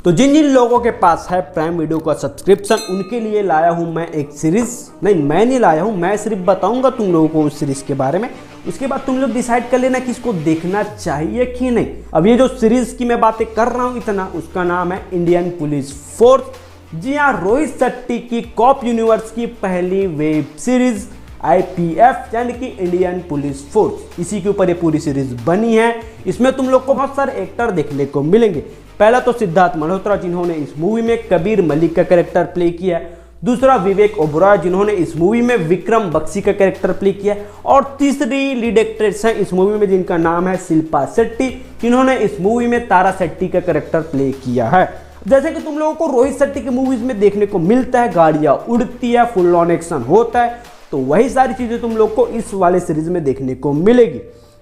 तो जिन जिन लोगों के पास है प्राइम वीडियो का सब्सक्रिप्शन, उनके लिए लाया हूं मैं एक सीरीज। नहीं, मैं नहीं लाया हूं, मैं सिर्फ बताऊंगा तुम लोगों को उस सीरीज के बारे में। उसके बाद तुम लोग डिसाइड कर लेना कि इसको देखना चाहिए कि नहीं। अब ये जो सीरीज की मैं बातें कर रहा हूं इतना, उसका नाम है इंडियन पुलिस फोर्स। जी हाँ, रोहित शेट्टी की कॉप यूनिवर्स की पहली वेब सीरीज IPF यानी कि इंडियन पुलिस फोर्स, इसी के ऊपर ये पूरी सीरीज बनी है। इसमें तुम लोग को बहुत सारे एक्टर देखने को मिलेंगे। पहला तो सिद्धार्थ मल्होत्रा, जिन्होंने इस मूवी में कबीर मलिक का कैरेक्टर प्ले किया है। दूसरा विवेक ओबरॉय, जिन्होंने इस मूवी में विक्रम बख्शी का कैरेक्टर प्ले किया है। और तीसरी लीड एक्ट्रेस है इस मूवी में, जिनका नाम है शिल्पा शेट्टी, जिन्होंने इस मूवी में तारा शेट्टी का कैरेक्टर प्ले किया है। जैसे कि तुम लोगों को रोहित शेट्टी की मूवीज में देखने को मिलता है, गाड़ियां उड़ती है, फुल ऑन एक्शन होता है, तो वही सारी चीजें तुम लोग को इस वाले सीरीज में देखने को मिलेगी।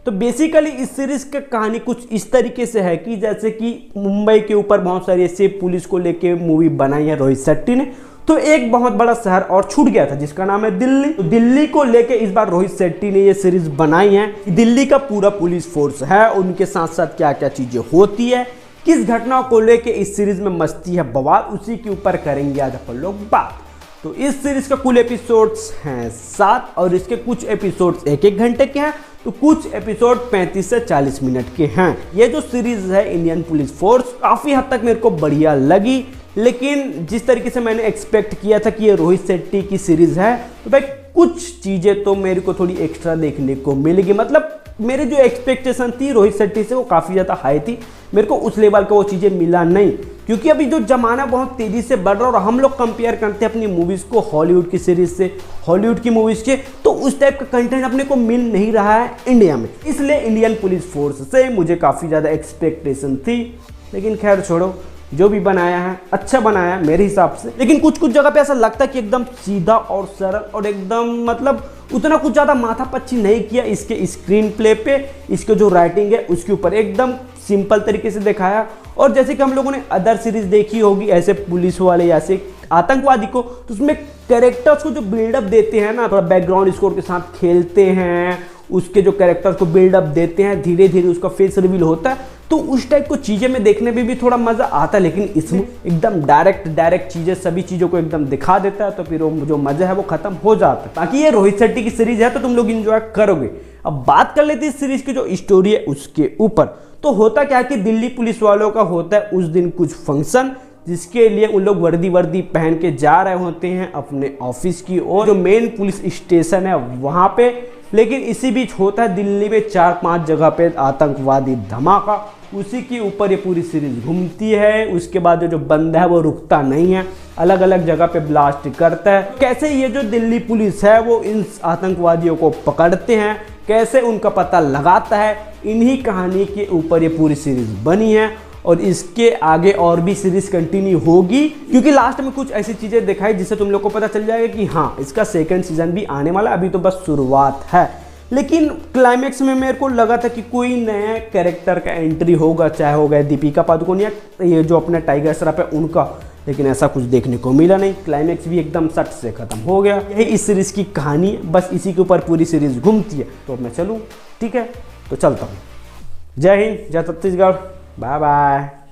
तो बेसिकली इस सीरीज की कहानी कुछ इस तरीके से है कि जैसे कि मुंबई के ऊपर बहुत सारी ऐसे पुलिस को लेके मूवी बनाई है रोहित शेट्टी ने, तो एक बहुत बड़ा शहर और छूट गया था जिसका नाम है दिल्ली। तो दिल्ली को लेके इस बार रोहित शेट्टी ने ये सीरीज बनाई है। दिल्ली का पूरा पुलिस फोर्स है, उनके साथ साथ क्या क्या चीजें होती है, किस घटना को लेके इस सीरीज में मस्ती है, बवाल, उसी के ऊपर करेंगे आज अपन लोग बात। तो इस सीरीज का कुल एपिसोड्स हैं 7 और इसके कुछ एपिसोड्स 1-1 घंटे के हैं, तो कुछ एपिसोड 35 से 40 मिनट के हैं। ये जो सीरीज है इंडियन पुलिस फोर्स काफी हद तक मेरे को बढ़िया लगी, लेकिन जिस तरीके से मैंने एक्सपेक्ट किया था कि ये रोहित शेट्टी की सीरीज है, तो भाई कुछ चीजें तो मेरे को थोड़ी एक्स्ट्रा देखने को मिलेगी। मतलब मेरी जो एक्सपेक्टेशन थी रोहित शेट्टी से वो काफ़ी ज़्यादा हाई थी, मेरे को उस लेवल का वो चीज़ें मिला नहीं। क्योंकि अभी जो ज़माना बहुत तेज़ी से बढ़ रहा है और हम लोग कंपेयर करते हैं अपनी मूवीज़ को हॉलीवुड की सीरीज से, हॉलीवुड की मूवीज़ के, तो उस टाइप का कंटेंट अपने को मिल नहीं रहा है इंडिया में। इसलिए इंडियन पुलिस फोर्स से मुझे काफ़ी ज़्यादा एक्सपेक्टेशन थी, लेकिन खैर छोड़ो, जो भी बनाया है अच्छा बनाया है मेरे हिसाब से। लेकिन कुछ कुछ जगह पे ऐसा लगता है कि एकदम सीधा और सरल और एकदम मतलब उतना कुछ ज़्यादा माथापच्ची नहीं किया इसके स्क्रीन प्ले पे, इसके जो राइटिंग है उसके ऊपर एकदम सिंपल तरीके से दिखाया। और जैसे कि हम लोगों ने अदर सीरीज देखी होगी ऐसे पुलिस वाले या ऐसे आतंकवादी को, तो उसमें कैरेक्टर्स को जो बिल्डअप देते हैं ना, थोड़ा बैकग्राउंड स्कोर के साथ खेलते हैं, उसके जो कैरेक्टर्स को बिल्डअप देते हैं, धीरे धीरे उसका फेस रिवील होता है, तो उस टाइप को चीज़ें में देखने में भी थोड़ा मज़ा आता है। लेकिन इसमें एकदम डायरेक्ट चीज़ें, सभी चीज़ों को एकदम दिखा देता है, तो फिर वो जो मज़ा है वो खत्म हो जाता है। बाकी ये रोहित शेट्टी की सीरीज है तो तुम लोग इंजॉय करोगे। अब बात कर लेते हैं इस सीरीज की जो स्टोरी है उसके ऊपर। तो होता क्या है कि दिल्ली पुलिस वालों का होता है उस दिन कुछ फंक्शन, जिसके लिए उन लोग वर्दी पहन के जा रहे होते हैं अपने ऑफिस की ओर, जो मेन पुलिस स्टेशन है वहाँ पे। लेकिन इसी बीच होता है दिल्ली में 4-5 जगह पे आतंकवादी धमाका, उसी के ऊपर ये पूरी सीरीज घूमती है। उसके बाद जो बंदा है वो रुकता नहीं है, अलग अलग जगह पे ब्लास्ट करता है। कैसे ये जो दिल्ली पुलिस है वो इन आतंकवादियों को पकड़ते हैं, कैसे उनका पता लगाता है, इन्हीं कहानी के ऊपर ये पूरी सीरीज बनी है। और इसके आगे और भी सीरीज कंटिन्यू होगी, क्योंकि लास्ट में कुछ ऐसी चीज़ें दिखाई जिससे तुम लोग को पता चल जाएगा कि हाँ, इसका सेकंड सीजन भी आने वाला, अभी तो बस शुरुआत है। लेकिन क्लाइमैक्स में मेरे को लगा था कि कोई नया कैरेक्टर का एंट्री होगा, चाहे हो गया दीपिका पादुकोण या ये जो अपने टाइगर श्रॉफ है उनका, लेकिन ऐसा कुछ देखने को मिला नहीं। क्लाइमैक्स भी एकदम सट से खत्म हो गया। यही इस सीरीज की कहानी है, बस इसी के ऊपर पूरी सीरीज घूमती है। तो मैं चलूँ, ठीक है, तो चलता हूँ। जय हिंद, जय छत्तीसगढ़, बाय बाय।